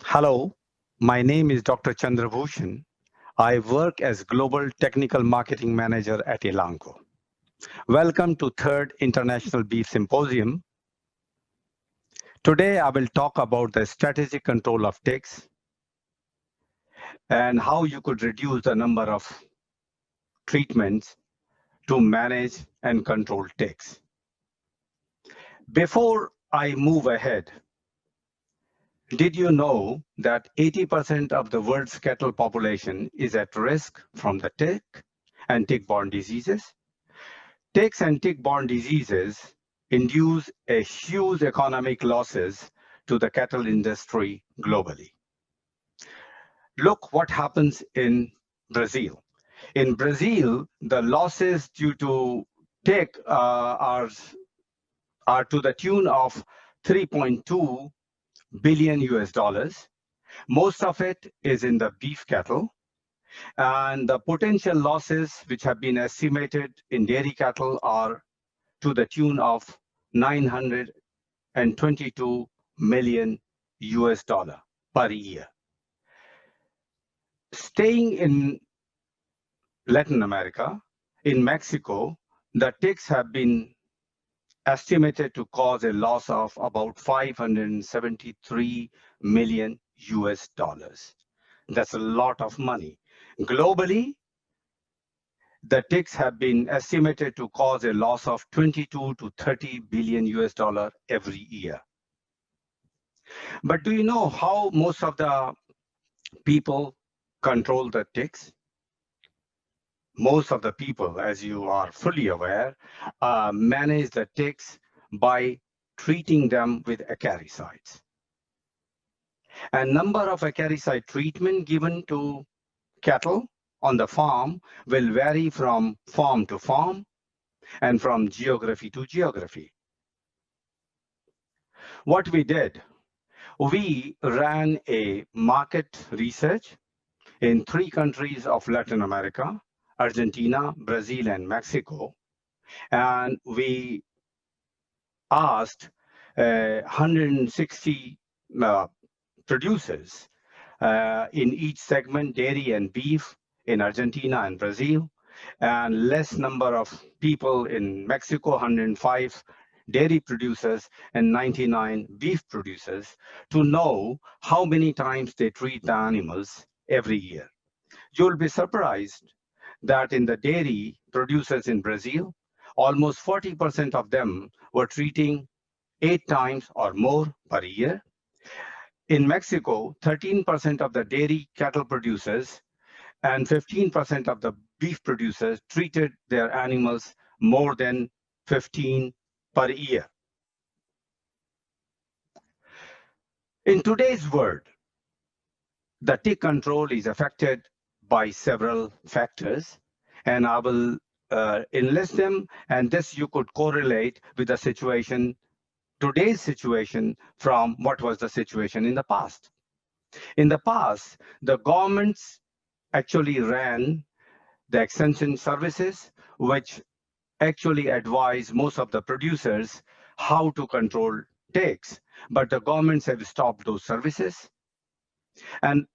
Hello, my name is Dr. Chandra Bhushan. I work as Global Technical Marketing Manager at Elanco. Welcome to Third International Beef Symposium. Today I will talk about the strategic control of ticks and how you could reduce the number of treatments to manage and control ticks. Before I move ahead, did you know that 80% of the world's cattle population is at risk from the tick and tick-borne diseases? Ticks and tick-borne diseases induce a huge economic losses to the cattle industry globally. Look what happens in Brazil. In Brazil, the losses due to tick are to the tune of 3.2 billion US dollars. Most of it is in the beef cattle, and the potential losses which have been estimated in dairy cattle are to the tune of 922 million US dollar per year. Staying in Latin America, in Mexico, the ticks have been estimated to cause a loss of about 573 million US dollars. That's a lot of money. Globally, the ticks have been estimated to cause a loss of 22 to 30 billion US dollar every year. But do you know how most of the people control the ticks? Most of the people, as you are fully aware, manage the ticks by treating them with acaricides. A number of acaricide treatment given to cattle on the farm will vary from farm to farm and from geography to geography. What we did, we ran a market research in 3 countries of Latin America, Argentina, Brazil, and Mexico, and we asked 160 producers in each segment, dairy and beef in Argentina and Brazil, and less number of people in Mexico, 105 dairy producers and 99 beef producers, to know how many times they treat the animals every year. You'll be surprised that in the dairy producers in Brazil, almost 40% of them were treating 8 times or more per year. In Mexico, 13% of the dairy cattle producers and 15% of the beef producers treated their animals more than 15 per year. In today's world, the tick control is affected by several factors, and I will enlist them, and this you could correlate with the situation, today's situation, from what was the situation in the past. In the past, the governments actually ran the extension services, which actually advise most of the producers how to control ticks, but the governments have stopped those services. And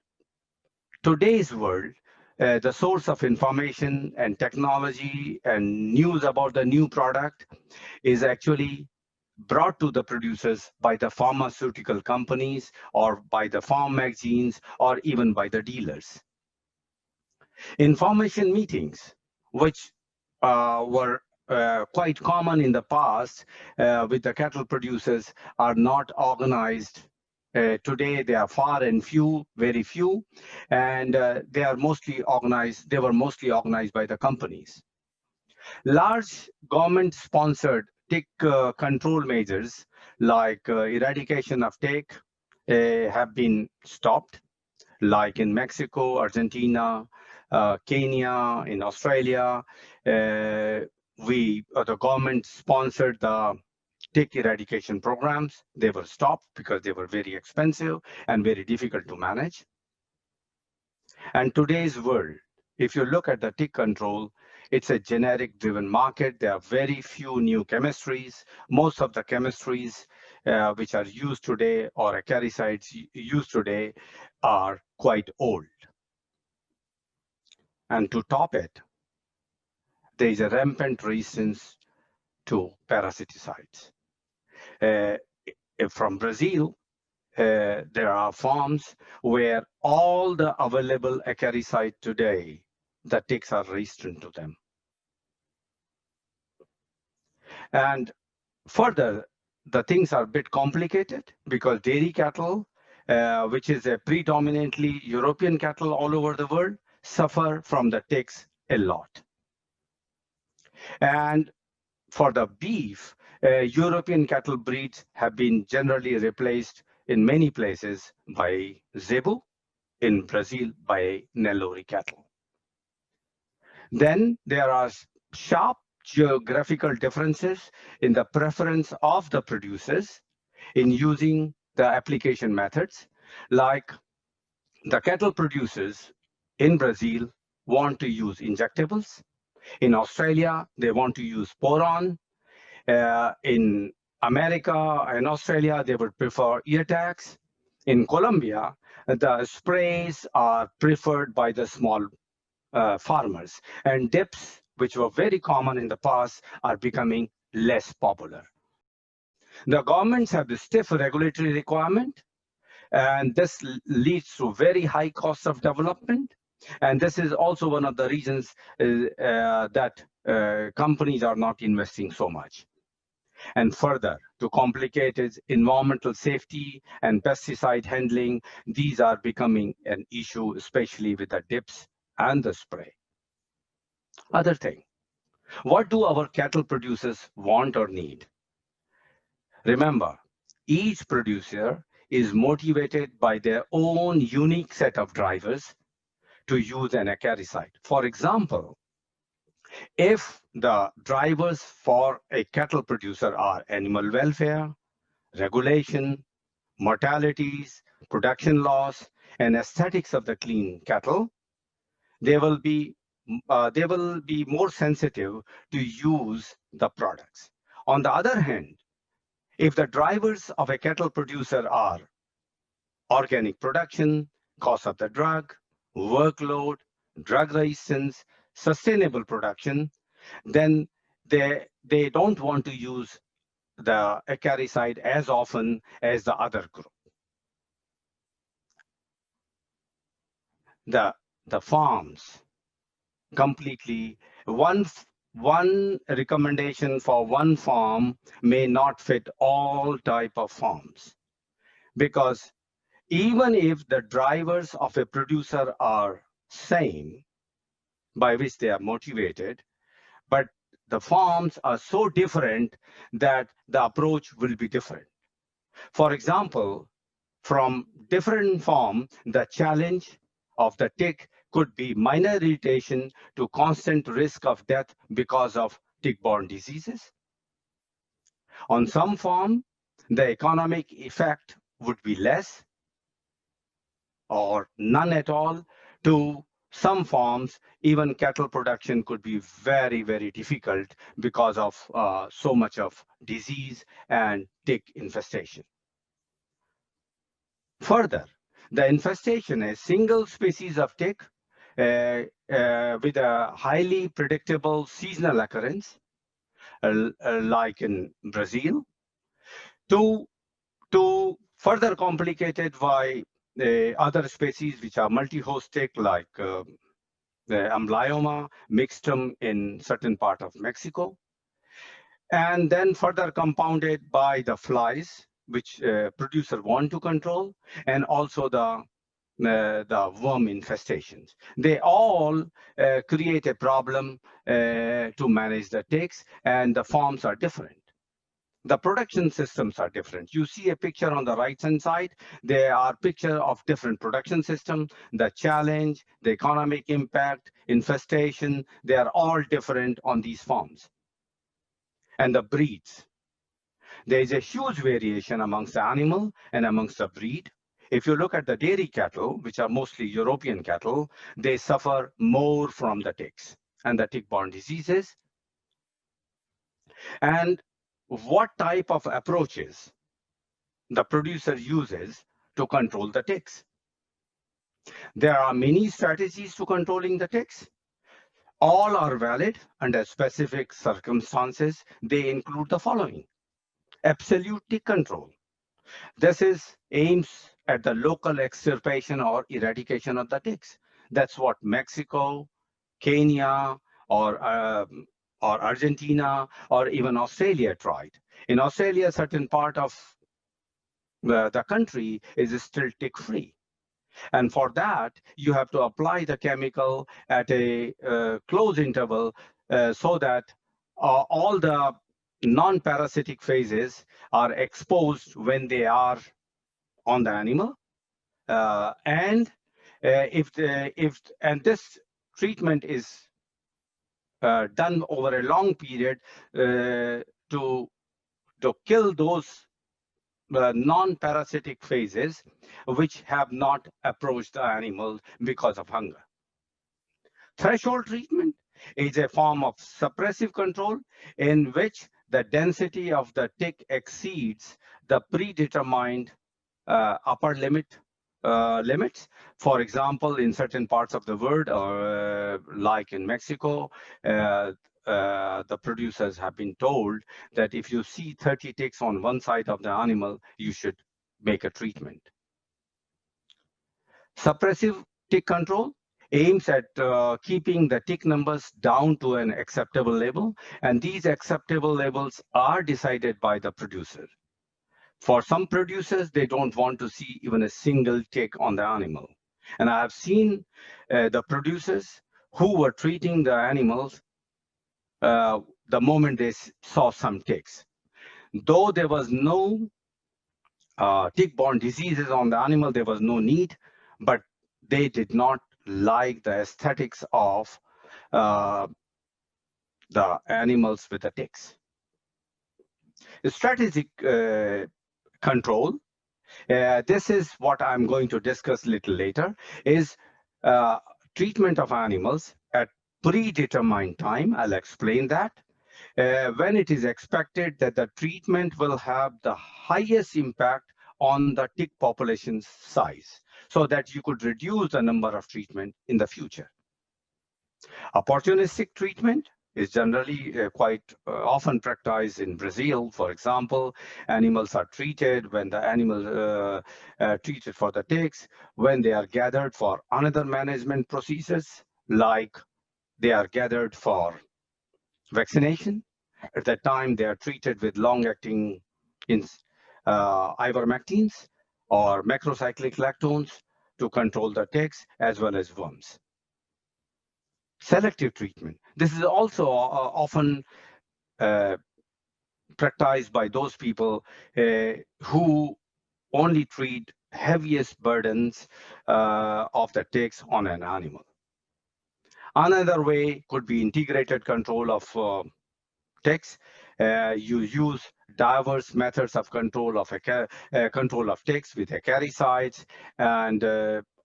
today's world, the source of information and technology and news about the new product is actually brought to the producers by the pharmaceutical companies or by the farm magazines or even by the dealers. Information meetings, which were quite common in the past with the cattle producers, are not organized. Today, they are far and few, very few, and they are mostly organized. They were mostly organized by the companies. Large government-sponsored tick control measures like eradication of tick have been stopped, like in Mexico, Argentina, Kenya, in Australia. The government sponsored the tick eradication programs. They were stopped because they were very expensive and very difficult to manage. And today's world, if you look at the tick control, it's a generic driven market. There are very few new chemistries. Most of the chemistries which are used today or acaricides used today are quite old. And to top it, there is a rampant resistance to parasiticides. From Brazil, there are farms where all the available acaricide today, the ticks are resistant to them. And further, the things are a bit complicated because dairy cattle, which is a predominantly European cattle all over the world, suffer from the ticks a lot. And for the beef, European cattle breeds have been generally replaced in many places by zebu, in Brazil by Nelore cattle. Then there are sharp geographical differences in the preference of the producers in using the application methods, like the cattle producers in Brazil want to use injectables. In Australia, they want to use boron. In America and Australia, they would prefer ear tags. In Colombia, the sprays are preferred by the small farmers, and dips, which were very common in the past, are becoming less popular. The governments have the stiff regulatory requirement, and this leads to very high costs of development. And this is also one of the reasons that companies are not investing so much. And further, to complicate is environmental safety and pesticide handling. These are becoming an issue, especially with the dips and the spray. Other thing, what do our cattle producers want or need? Remember, each producer is motivated by their own unique set of drivers to use an acaricide. For example, if the drivers for a cattle producer are animal welfare, regulation, mortalities, production loss, and aesthetics of the clean cattle, they will be more sensitive to use the products. On the other hand, if the drivers of a cattle producer are organic production, cost of the drug, workload, drug resistance, sustainable production, then they don't want to use the acaricide as often as the other group. The farms completely, one recommendation for one farm may not fit all type of farms, because even if the drivers of a producer are same, by which they are motivated, but the farms are so different that the approach will be different. For example, from different farm, the challenge of the tick could be minor irritation to constant risk of death because of tick-borne diseases. On some farm, the economic effect would be less or none at all. To some farms, even cattle production could be very, very difficult because of so much of disease and tick infestation. Further, the infestation, a single species of tick with a highly predictable seasonal occurrence, like in Brazil, to further complicated by other species which are multi-host tick, like the amblyoma mixtum in certain part of Mexico, and then further compounded by the flies, which producer want to control, and also the worm infestations. They all create a problem to manage the ticks, and the farms are different. The production systems are different. You see a picture on the right-hand side. There are pictures of different production systems. The challenge, the economic impact, infestation, they are all different on these farms. And the breeds. There is a huge variation amongst the animal and amongst the breed. If you look at the dairy cattle, which are mostly European cattle, they suffer more from the ticks and the tick-borne diseases. And what type of approaches the producer uses to control the ticks. There are many strategies to controlling the ticks. All are valid under specific circumstances. They include the following: absolute tick control. This is aims at the local extirpation or eradication of the ticks. That's what Mexico, Kenya, or Argentina, or even Australia tried. In Australia, a certain part of the country is still tick-free. And for that, you have to apply the chemical at a close interval so that all the non-parasitic phases are exposed when they are on the animal. And this treatment is done over a long period to kill those non-parasitic phases which have not approached the animal because of hunger. Threshold treatment is a form of suppressive control in which the density of the tick exceeds the predetermined upper limits. For example, in certain parts of the world, or like in Mexico, the producers have been told that if you see 30 ticks on one side of the animal, you should make a treatment. Suppressive tick control aims at keeping the tick numbers down to an acceptable level, and these acceptable levels are decided by the producer. For some producers, they don't want to see even a single tick on the animal. And I have seen the producers who were treating the animals the moment they saw some ticks. Though there was no tick-borne diseases on the animal, there was no need, but they did not like the aesthetics of the animals with the ticks. Strategic control, this is what I'm going to discuss a little later, is treatment of animals at predetermined time. I'll explain that. When it is expected that the treatment will have the highest impact on the tick population's size, so that you could reduce the number of treatment in the future. Opportunistic treatment is generally quite often practiced in Brazil. For example, animals are treated when the animal treated for the ticks, when they are gathered for another management procedures, like they are gathered for vaccination. At that time, they are treated with long-acting ivermectins or macrocyclic lactones to control the ticks as well as worms. Selective treatment. This is also often practiced by those people who only treat heaviest burdens of the ticks on an animal. Another way could be integrated control of ticks. You use diverse methods of control of ticks with acaricides, and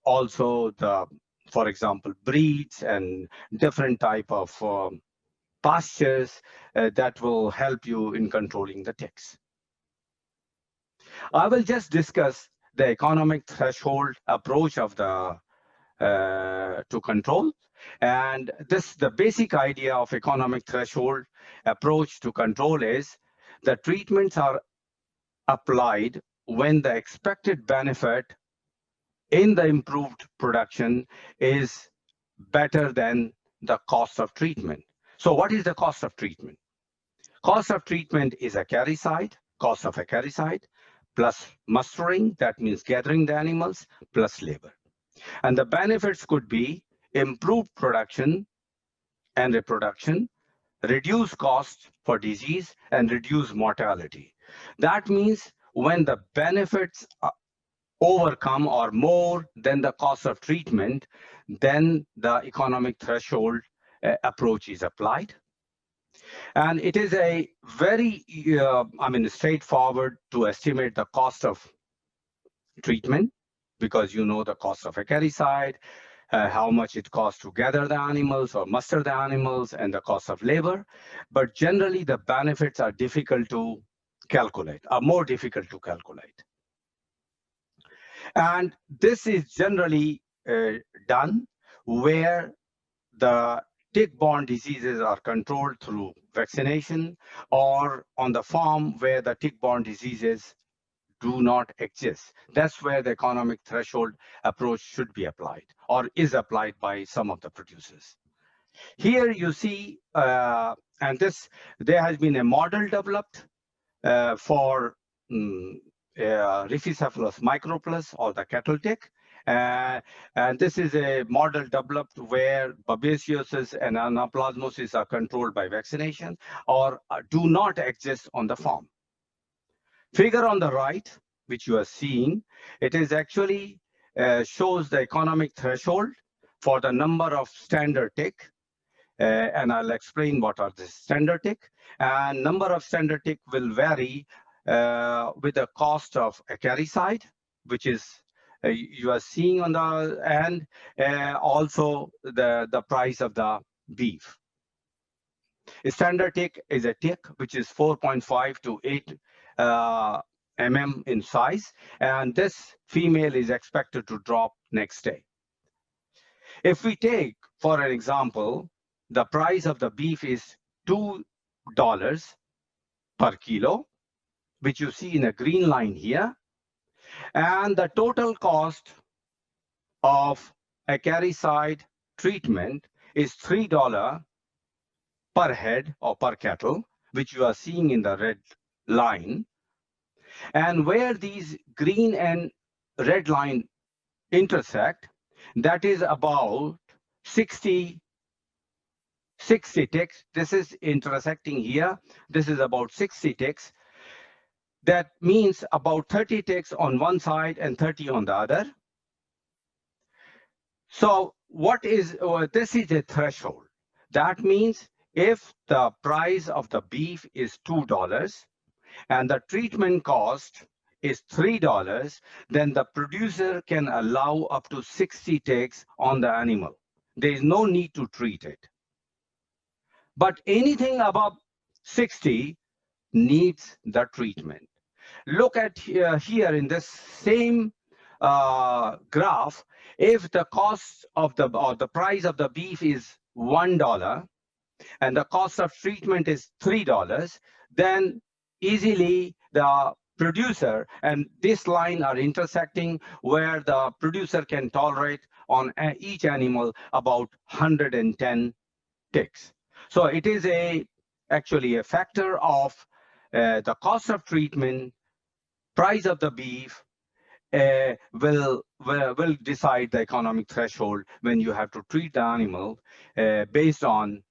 also for example, breeds and different type of pastures that will help you in controlling the ticks. I will just discuss the economic threshold approach of the to control. And the basic idea of economic threshold approach to control is the treatments are applied when the expected benefit in the improved production is better than the cost of treatment. So what is the cost of treatment? Cost of treatment is cost of acaricide, plus mustering, that means gathering the animals, plus labor. And the benefits could be improved production and reproduction, reduce costs for disease, and reduce mortality. That means when the benefits overcome or more than the cost of treatment, then the economic threshold approach is applied. And it is a very, straightforward to estimate the cost of treatment, because you know the cost of acaricide, how much it costs to gather the animals or muster the animals, and the cost of labor. But generally, the benefits are difficult to calculate, are more difficult to calculate. And this is generally done where the tick-borne diseases are controlled through vaccination, or on the farm where the tick-borne diseases do not exist. That's where the economic threshold approach should be applied, or is applied by some of the producers. Here you see, and there has been a model developed for um, Rhipicephalus microplus, or the cattle tick. And this is a model developed where babesiosis and anaplasmosis are controlled by vaccination, or do not exist on the farm. Figure on the right, which you are seeing, it is actually shows the economic threshold for the number of standard tick. And I'll explain what are the standard tick. And number of standard tick will vary with the cost of acaricide, which is you are seeing on the end, also the price of the beef. A standard tick is a tick which is 4.5 to 8 in size, and this female is expected to drop next day. If we take, for an example, the price of the beef is $2 per kilo, which you see in a green line here, and the total cost of acaricide treatment is $3 per head or per cattle, which you are seeing in the red line. And where these green and red line intersect, that is about 60 ticks. This is intersecting here. This is about 60 ticks. That means about 30 ticks on one side and 30 on the other. So what is, this is a threshold. That means if the price of the beef is $2 and the treatment cost is $3, then the producer can allow up to 60 ticks on the animal. There is no need to treat it. But anything above 60 needs the treatment. Look at here in this same graph, if the cost of the, or the price of the beef is $1 and the cost of treatment is $3, then easily the producer and this line are intersecting, where the producer can tolerate on each animal about 110 ticks. So it is actually a factor of the cost of treatment, price of the beef, will decide the economic threshold when you have to treat the animal based on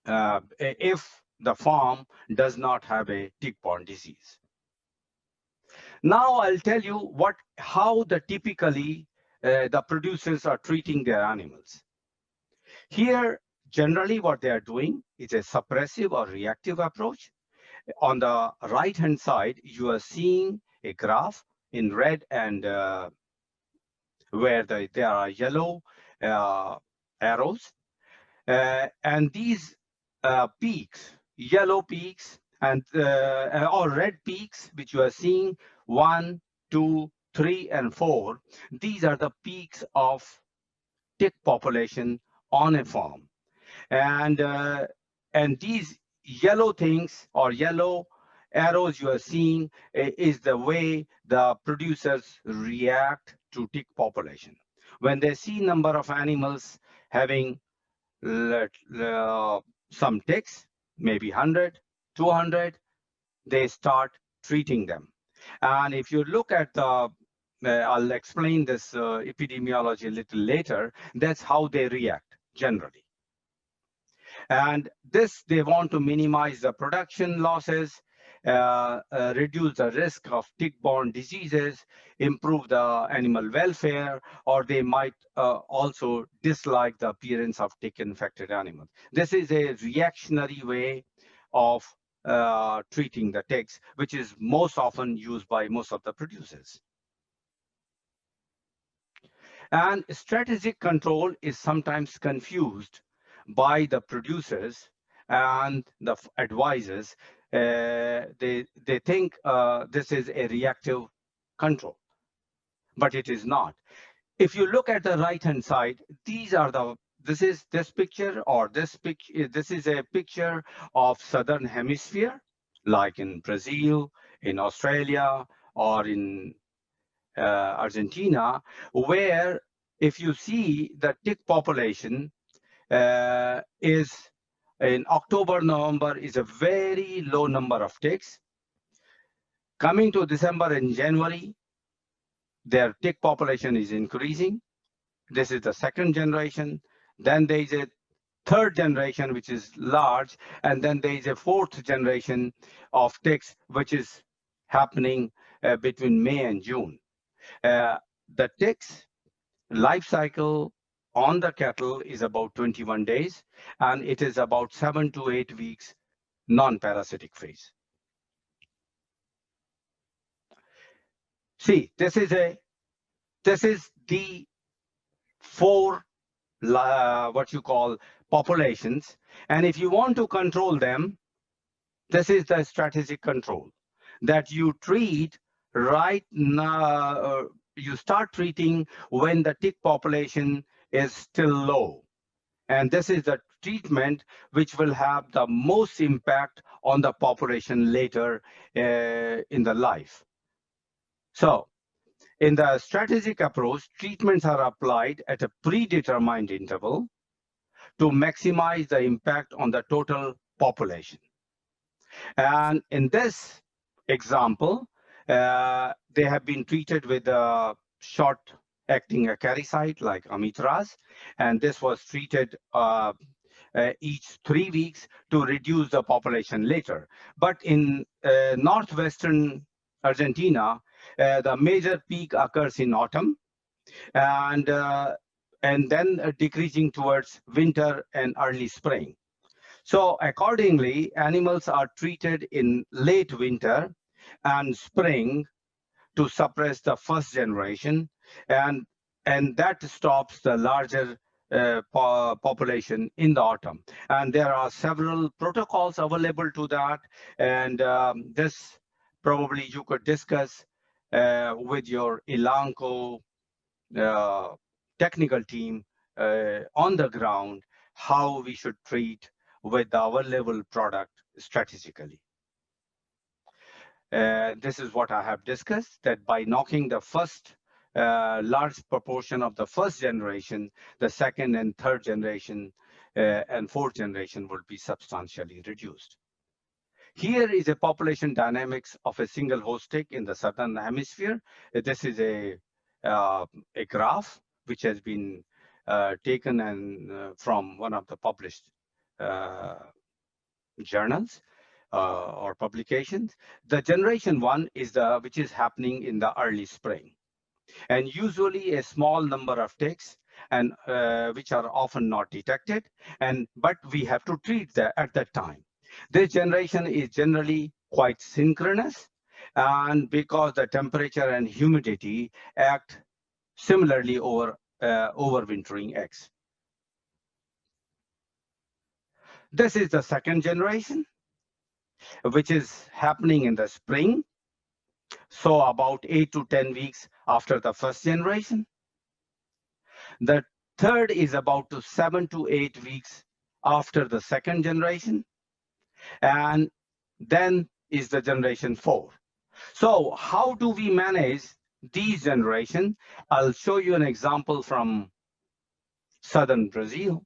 if the farm does not have a tick-borne disease. Now I'll tell you how typically the producers are treating their animals. Here, generally what they are doing is a suppressive or reactive approach. On the right-hand side, you are seeing a graph in red and where there are yellow arrows. And these peaks, yellow peaks and or red peaks, which you are seeing 1, 2, 3, and 4, these are the peaks of tick population on a farm. And these yellow things or yellow arrows you are seeing is the way the producers react to tick population. When they see number of animals having some ticks, maybe 100, 200, they start treating them. And if you look at the, I'll explain this epidemiology a little later, that's how they react generally. And this, they want to minimize the production losses, reduce the risk of tick-borne diseases, improve the animal welfare, or they might also dislike the appearance of tick-infected animals. This is a reactionary way of treating the ticks, which is most often used by most of the producers. And strategic control is sometimes confused by the producers and the advisors. They think this is a reactive control. but it is not. If you look at the right-hand side, these are the this is this picture or this is a picture of southern hemisphere, like in Brazil, in Australia, or in Argentina, where if you see the tick population is in October, November is a very low number of ticks. Coming to December and January, their tick population is increasing. This is the second generation. Then there is a third generation, which is large. And then there is a fourth generation of ticks, which is happening between May and June. The ticks life cycle on the cattle is about 21 days, and it is about 7 to 8 weeks non-parasitic phase. See, this is the four what you call populations, and if you want to control them, this is the strategic control that you treat right now. You start treating when the tick population is still low, and this is the treatment which will have the most impact on the population later in the life. So in the strategic approach, treatments are applied at a predetermined interval to maximize the impact on the total population. And in this example, they have been treated with a short-acting acaricide like amitraz, and this was treated each 3 weeks to reduce the population later. But in northwestern Argentina, the major peak occurs in autumn, and then decreasing towards winter and early spring. So accordingly, animals are treated in late winter and spring to suppress the first generation, and that stops the larger population in the autumn. And there are several protocols available to that, and this probably you could discuss with your Elanco technical team on the ground how we should treat with our level product strategically. This is what I have discussed, that by knocking the first large proportion of the first generation, the second and third generation and fourth generation will be substantially reduced. Here is a population dynamics of a single host tick in the southern hemisphere. This is a graph which has been taken and from one of the published journals or publications. The generation one is which is happening in the early spring, and usually a small number of ticks, and which are often not detected, but we have to treat that at that time. This generation is generally quite synchronous, and because the temperature and humidity act similarly over overwintering eggs. This is the second generation, which is happening in the spring, so about 8 to 10 weeks after the first generation. The third is about 7 to 8 weeks after the second generation, and then is the generation 4. So how do we manage these generations? I'll show you an example from southern Brazil.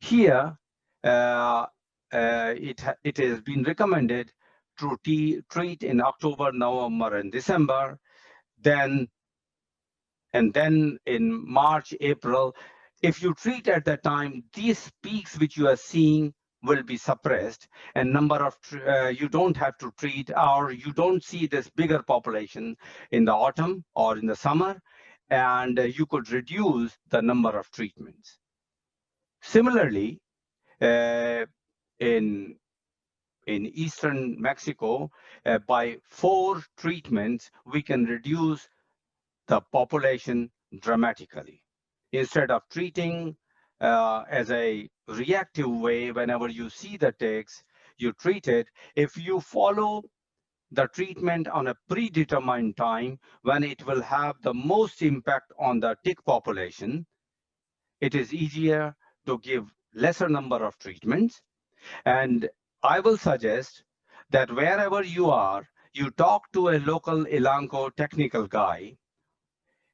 Here, it has been recommended to treat in October, November, and December, and then in March, April. If you treat at that time, these peaks which you are seeing will be suppressed, and number of you don't have to treat, or you don't see this bigger population in the autumn or in the summer, and you could reduce the number of treatments. Similarly, in eastern Mexico, by 4 treatments, we can reduce the population dramatically. Instead of treating as a reactive way, whenever you see the ticks, you treat it. If you follow the treatment on a predetermined time when it will have the most impact on the tick population, it is easier to give lesser number of treatments. And I will suggest that wherever you are, you talk to a local Elanco technical guy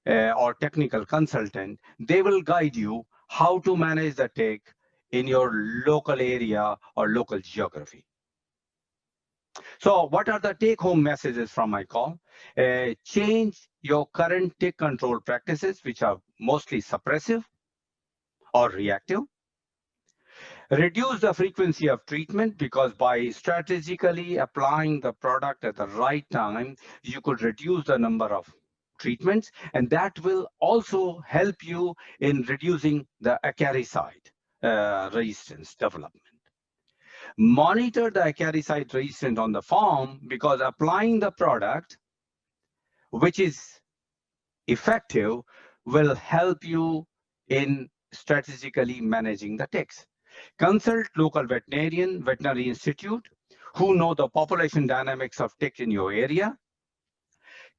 or technical consultant. They will guide you how to manage the tick in your local area or local geography. So what are the take-home messages from my call? Change your current tick control practices, which are mostly suppressive or reactive. Reduce the frequency of treatment, because by strategically applying the product at the right time, you could reduce the number of treatments, and that will also help you in reducing the acaricide resistance development. Monitor the acaricide resistance on the farm, because applying the product which is effective will help you in strategically managing the ticks. Consult local veterinary institute who know the population dynamics of ticks in your area.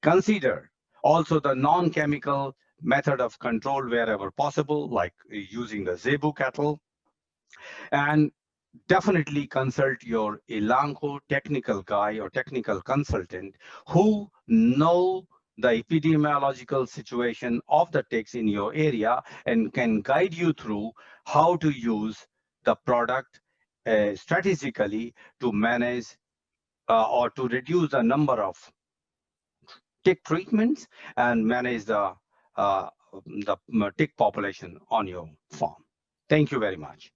Consider also the non-chemical method of control wherever possible, like using the zebu cattle. And definitely consult your Elanco technical guy or technical consultant who know the epidemiological situation of the ticks in your area and can guide you through how to use the product strategically to manage or to reduce the number of tick treatments and manage the tick population on your farm. Thank you very much.